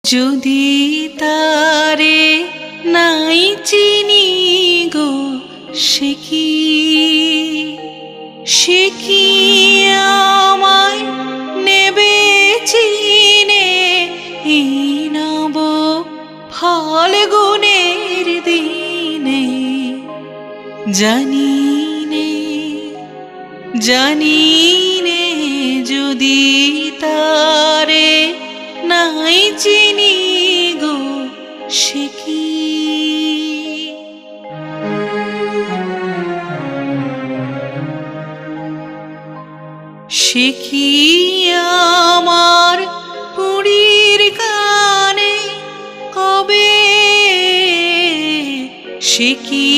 যদি তারে নাই চিনি গো, সে কি আমায় নেবে চিনে এই নব ফাল্গুনের দিনে। জানি নে যদি তারে নাই চিনি গো, সে কি আমার পুরীর কানে কবে, সে কি